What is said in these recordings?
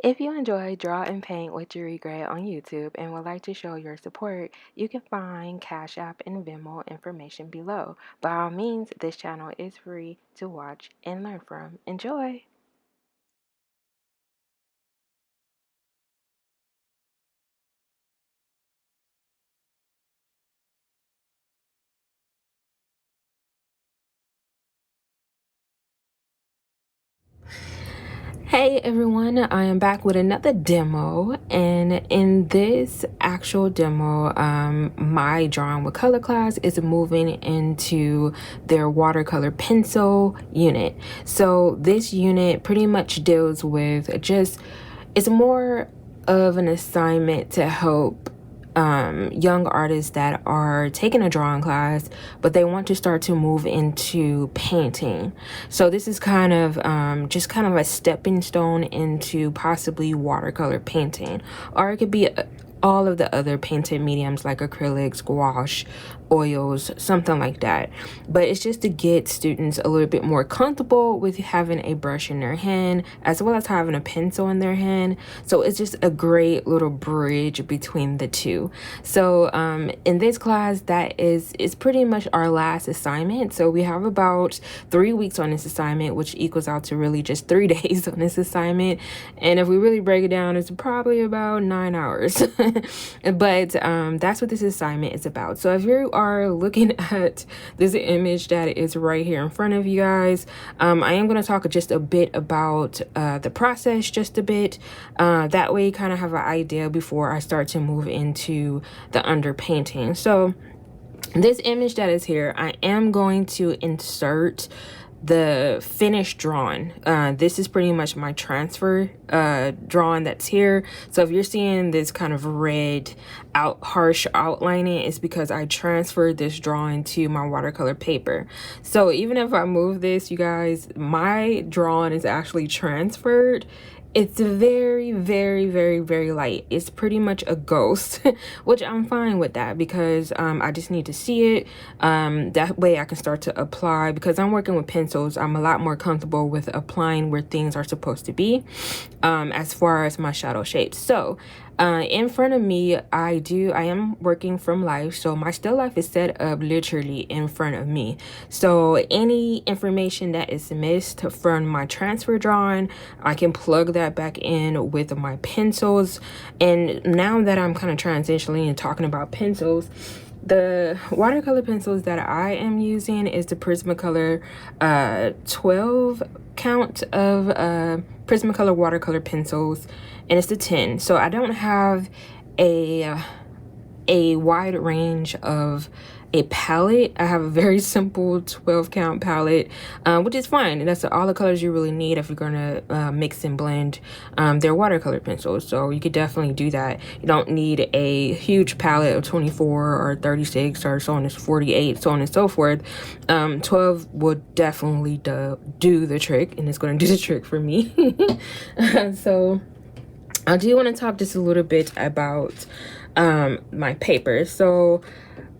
If you enjoy Draw and Paint What You Regret on YouTube and would like to show your support, you can find Cash App and Venmo information below. By all means, this channel is free to watch and learn from. Enjoy! Hey everyone, I am back with another demo, and in this actual demo, my drawing with color class is moving into their watercolor pencil unit. So this unit pretty much deals with it's more of an assignment to help young artists that are taking a drawing class, but they want to start to move into painting. So this is kind of just kind of a stepping stone into possibly watercolor painting, or it could be all of the other painted mediums like acrylics, gouache, oils, something like that. But it's just to get students a little bit more comfortable with having a brush in their hand as well as having a pencil in their hand. So it's just a great little bridge between the two. So in this class, that is pretty much our last assignment. So we have about 3 weeks on this assignment, which equals out to really just 3 days on this assignment. And if we really break it down, it's probably about 9 hours. But that's what this assignment is about. So if you are looking at this image that is right here in front of you guys, I am going to talk just a bit about the process, just a bit. That way you kind of have an idea before I start to move into the underpainting. So this image that is here, I am going to insert the finished drawing. This is pretty much my transfer drawing that's here. So if you're seeing this kind of red harsh outlining, it's because I transferred this drawing to my watercolor paper. So even if I move this, you guys, my drawing is actually transferred. It's very, very, very, very light. It's pretty much a ghost, which I'm fine with that because I just need to see it. That way I can start to apply. Because I'm working with pencils, I'm a lot more comfortable with applying where things are supposed to be as far as my shadow shapes. So in front of me, I am working from life. So my still life is set up literally in front of me. So any information that is missed from my transfer drawing, I can plug that back in with my pencils. And now that I'm kind of transitioning and talking about pencils, the watercolor pencils that I am using is the Prismacolor 12 count of Prismacolor watercolor pencils, and it's the 10. So I don't have a wide range of a palette. I have a very simple 12 count palette, which is fine. And that's all the colors you really need if you're gonna mix and blend their watercolor pencils. So you could definitely do that. You don't need a huge palette of 24 or 36 or so on as 48, so on and so forth. 12 would definitely do the trick, and it's gonna do the trick for me. So I do want to talk just a little bit about my paper. So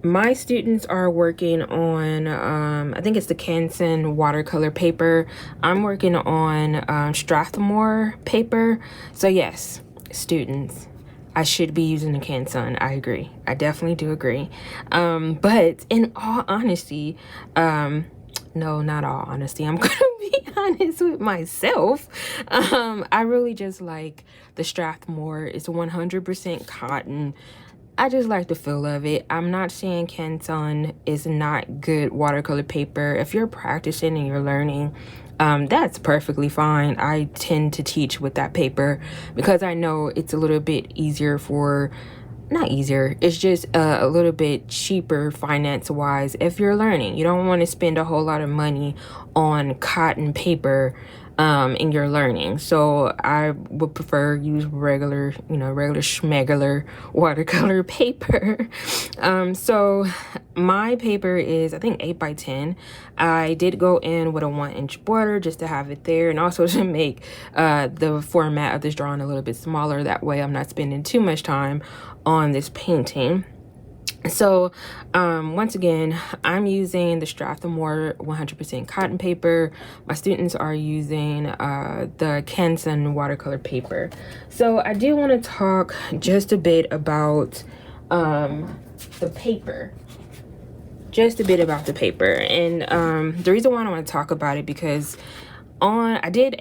my students are working on I think it's the Canson watercolor paper. I'm working on Strathmore paper. So yes, students, I should be using the Canson. I agree. I definitely do agree. But in all honesty, no, not all honesty, I'm gonna be honest with myself. I really just like the Strathmore. It's 100% cotton. I just like the feel of it. I'm not saying Canson is not good watercolor paper. If you're practicing and you're learning, that's perfectly fine. I tend to teach with that paper because I know it's a little bit easier not easier, it's just a little bit cheaper finance wise if you're learning. You don't want to spend a whole lot of money on cotton paper in your learning. So I would prefer use regular, regular schmegular watercolor paper. So my paper is, I think, 8 by 10. I did go in with a 1-inch border just to have it there, and also to make the format of this drawing a little bit smaller. That way I'm not spending too much time on this painting. So once again, I'm using the Strathmore 100% cotton paper. My students are using the Canson watercolor paper. So I do want to talk just a bit about the paper. Just a bit about the paper. And the reason why I want to talk about it, because I decided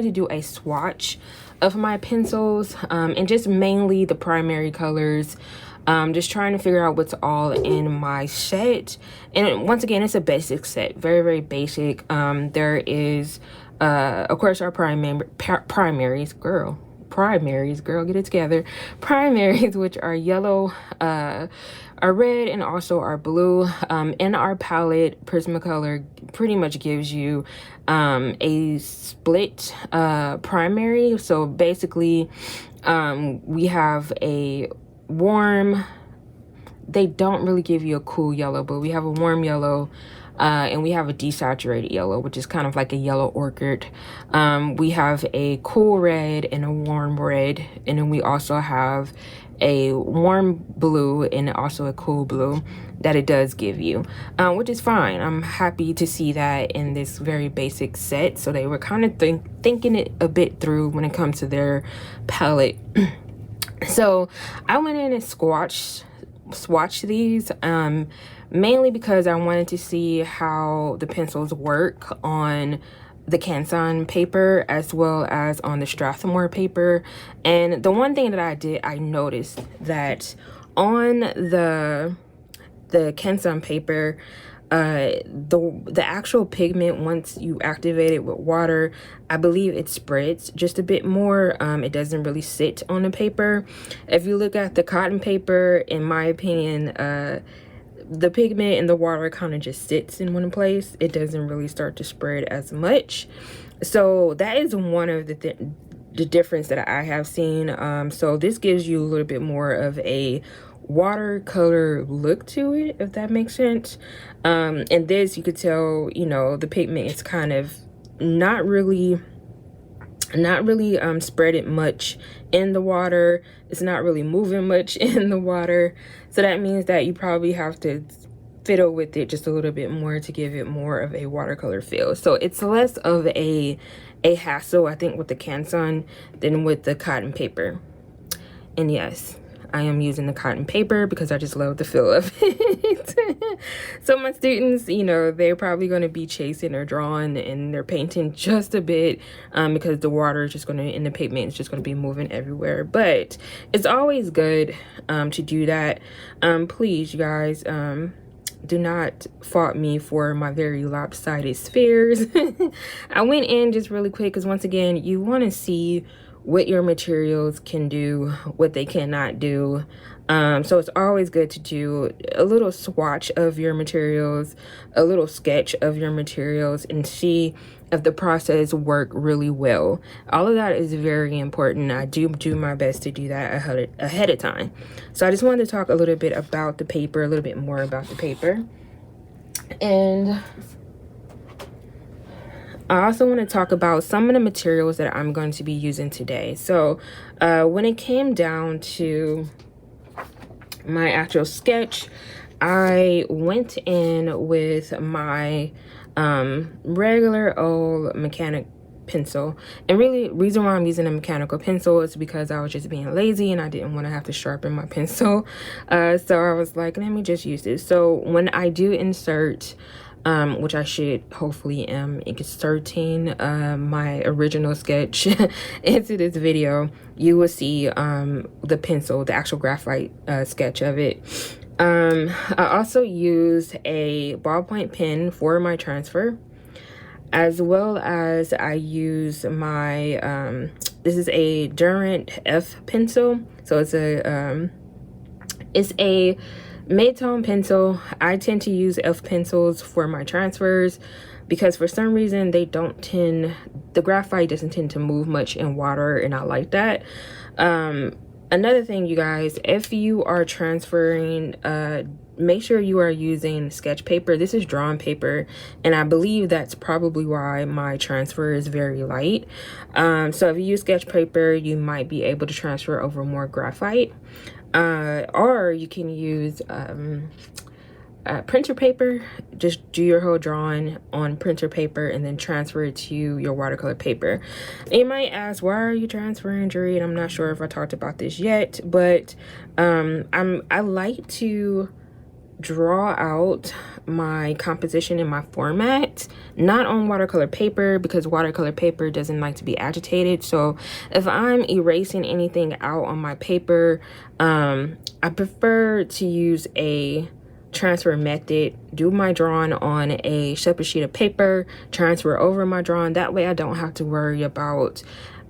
to do a swatch of my pencils, and just mainly the primary colors. Just trying to figure out what's all in my set. And once again, it's a basic set, very, very basic. There is of course our primaries, girl, get it together. Primaries, which are yellow, our red, and also our blue. In our palette, Prismacolor pretty much gives you a split primary. So basically we have a warm, they don't really give you a cool yellow, but we have a warm yellow, and we have a desaturated yellow, which is kind of like a yellow orchid. We have a cool red and a warm red, and then we also have a warm blue and also a cool blue that it does give you, which is fine. I'm happy to see that in this very basic set. So they were kind of thinking it a bit through when it comes to their palette. So I went in and swatched these, mainly because I wanted to see how the pencils work on the Canson paper as well as on the Strathmore paper. And the one thing that I noticed that on the Canson paper, the actual pigment, once you activate it with water, I believe it spreads just a bit more. It doesn't really sit on the paper. If you look at the cotton paper, in my opinion, the pigment and the water kind of just sits in one place. It doesn't really start to spread as much. So that is one of the difference that I have seen. So this gives you a little bit more of a watercolor look to it, if that makes sense. And this, you could tell, the pigment is kind of not really spreading much in the water. It's not really moving much in the water. So that means that you probably have to fiddle with it just a little bit more to give it more of a watercolor feel. So it's less of a hassle, I think, with the Canson than with the cotton paper. And yes, I am using the cotton paper because I just love the feel of it. So my students, they're probably going to be chasing or drawing and they're painting just a bit, because the water is just going to, and the pigment is just going to be moving everywhere. But it's always good to do that. Please, you guys, do not fault me for my very lopsided spheres. I went in just really quick because, once again, you want to see what your materials can do, what they cannot do. So it's always good to do a little swatch of your materials, a little sketch of your materials, and see if the process work really well. All of that is very important. I do my best to do that ahead of time. So I just wanted to talk a little bit about the paper, a little bit more about the paper. And I also want to talk about some of the materials that I'm going to be using today. So when it came down to my actual sketch, I went in with my regular old mechanic pencil. And really, reason why I'm using a mechanical pencil is because I was just being lazy and I didn't want to have to sharpen my pencil. So I was like, let me just use this. So when I do insert, which I should hopefully am inserting my original sketch into this video, you will see the pencil, the actual graphite sketch of it. I also used a ballpoint pen for my transfer, as well as I use my this is a Durant F pencil. So it's a mid-tone pencil. I tend to use F pencils for my transfers because for some reason they don't tend, the graphite doesn't tend to move much in water, and I like that. Another thing, you guys, if you are transferring, make sure you are using sketch paper. This is drawn paper, and I believe that's probably why my transfer is very light. So if you use sketch paper, you might be able to transfer over more graphite, or you can use printer paper. Just do your whole drawing on printer paper and then transfer it to your watercolor paper. And you might ask, why are you transferring, Jerry? And I'm not sure if I talked about this yet, but I like to draw out my composition in my format, not on watercolor paper, because watercolor paper doesn't like to be agitated. So if I'm erasing anything out on my paper, I prefer to use a transfer method. Do my drawing on a separate sheet of paper, transfer over my drawing. That way I don't have to worry about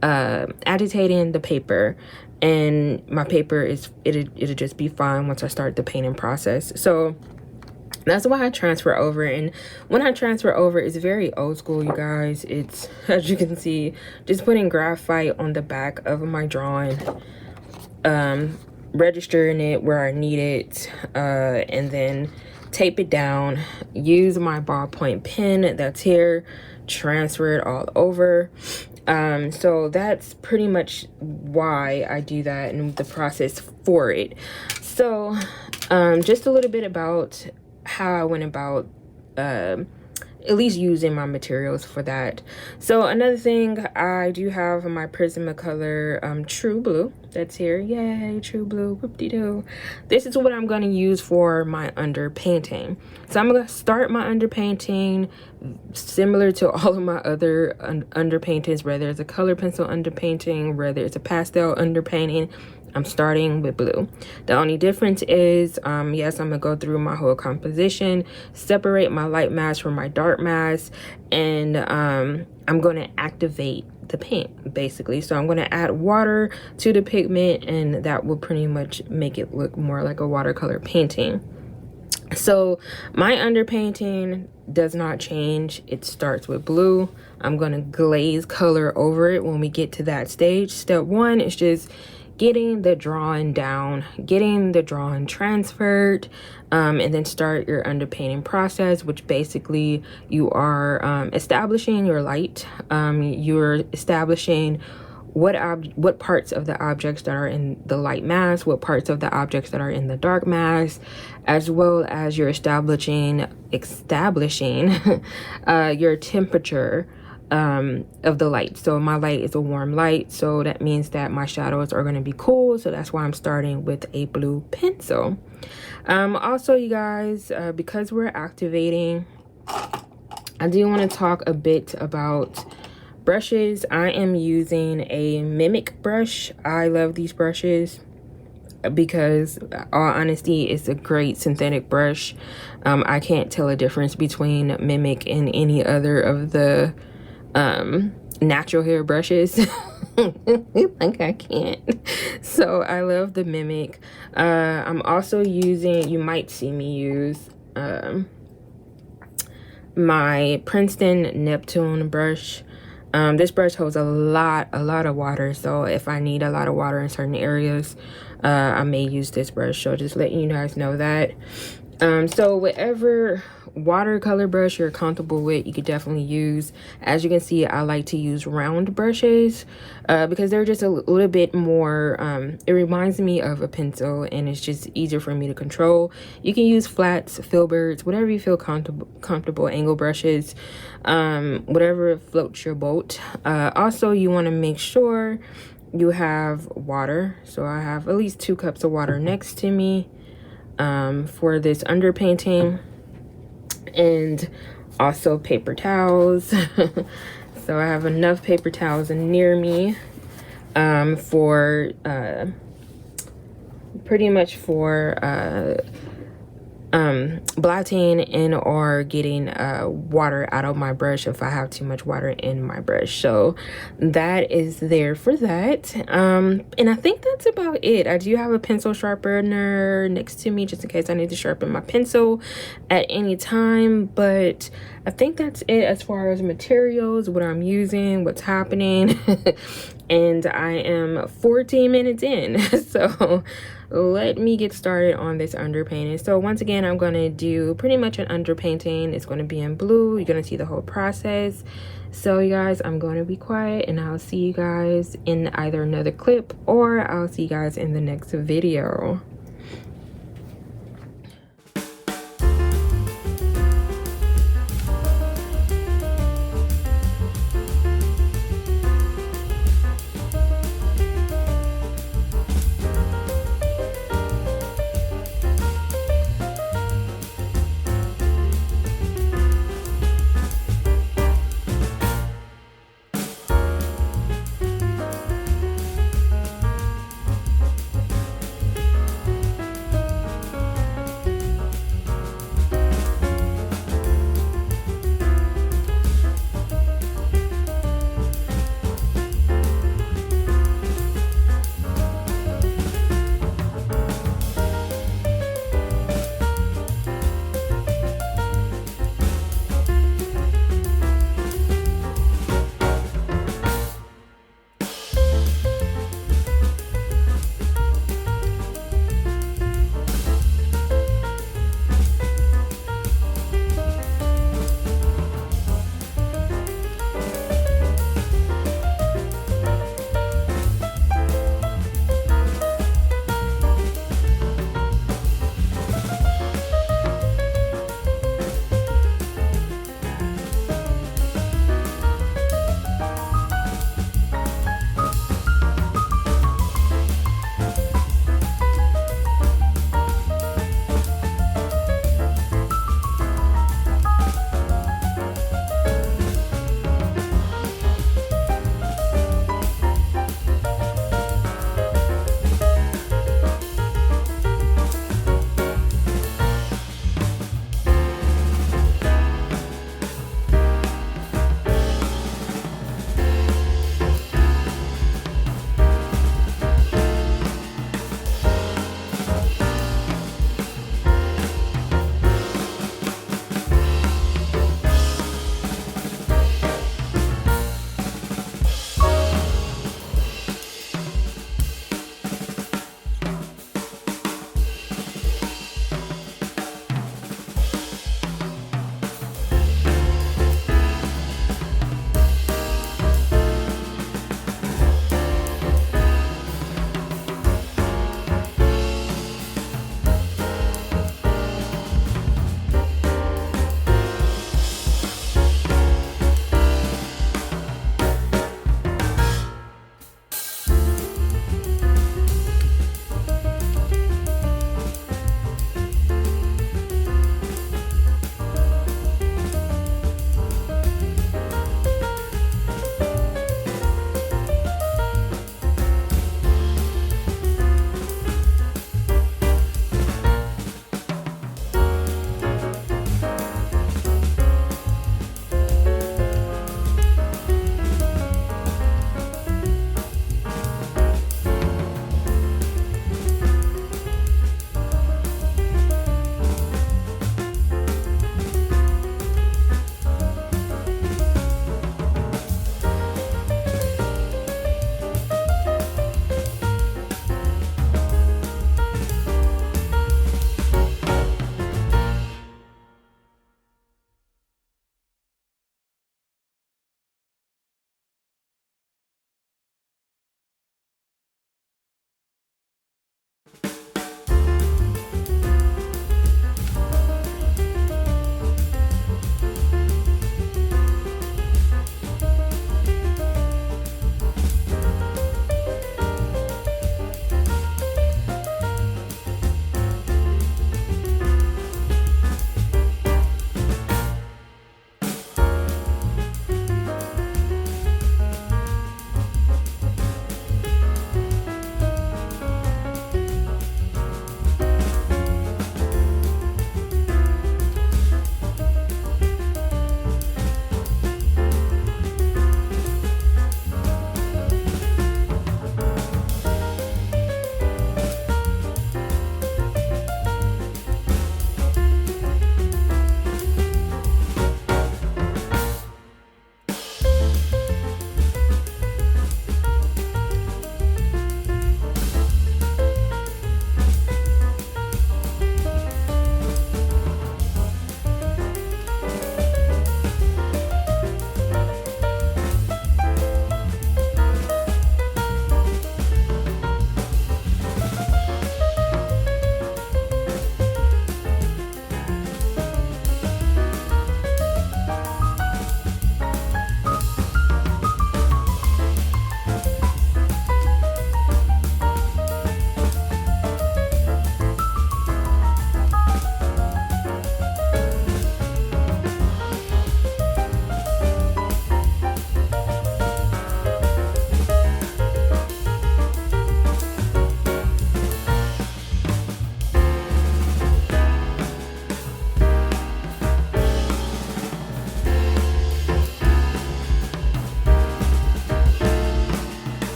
agitating the paper, and my paper it'll just be fine once I start the painting process. So that's why I transfer over. And when I transfer over, it's very old school, you guys. It's, as you can see, just putting graphite on the back of my drawing, registering it where I need it, and then tape it down, use my ballpoint pen that's here, transfer it all over. So that's pretty much why I do that and the process for it. So just a little bit about how I went about at least using my materials for that. So another thing, I do have my Prismacolor True Blue that's here. Yay, True Blue, whoop-de-doo. This is what I'm going to use for my underpainting. So I'm going to start my underpainting similar to all of my other underpaintings, whether it's a color pencil underpainting, whether it's a pastel underpainting. I'm starting with blue. The only difference is, yes, I'm gonna go through my whole composition, separate my light mask from my dark mask, and I'm gonna activate the paint, basically. So I'm gonna add water to the pigment, and that will pretty much make it look more like a watercolor painting. So my underpainting does not change. It starts with blue. I'm gonna glaze color over it when we get to that stage. Step one is just getting the drawing down, getting the drawing transferred, and then start your underpainting process, which basically you are establishing your light. You're establishing what parts of the objects that are in the light mask, what parts of the objects that are in the dark mask, as well as you're establishing your temperature of the light. So my light is a warm light, so that means that my shadows are going to be cool. So that's why I'm starting with a blue pencil. Also, you guys, because we're activating, I do want to talk a bit about brushes. I am using a Mimic brush. I love these brushes because, all honesty, it's a great synthetic brush. I can't tell a difference between Mimic and any other of the natural hair brushes. Like, I can't. So I love the Mimic. I'm also using, you might see me use my Princeton Neptune brush. This brush holds a lot of water, so if I need a lot of water in certain areas, I may use this brush. So just letting you guys know that. So whatever watercolor brush you're comfortable with, you could definitely use. As you can see, I like to use round brushes because they're just a little bit more, it reminds me of a pencil, and it's just easier for me to control. You can use flats, filberts, whatever you feel comfortable, angle brushes, whatever floats your boat. Also, you want to make sure you have water. So I have at least 2 cups of water next to me for this underpainting, and also paper towels. So I have enough paper towels near me for pretty much for blotting and or getting water out of my brush if I have too much water in my brush. So that is there for that. And I think that's about it. I do have a pencil sharpener next to me just in case I need to sharpen my pencil at any time, but I think that's it as far as materials, what I'm using, what's happening. And I am 14 minutes in, so let me get started on this underpainting. So once again, I'm going to do pretty much an underpainting. It's going to be in blue. You're going to see the whole process. So you guys, I'm going to be quiet and I'll see you guys in either another clip or I'll see you guys in the next video.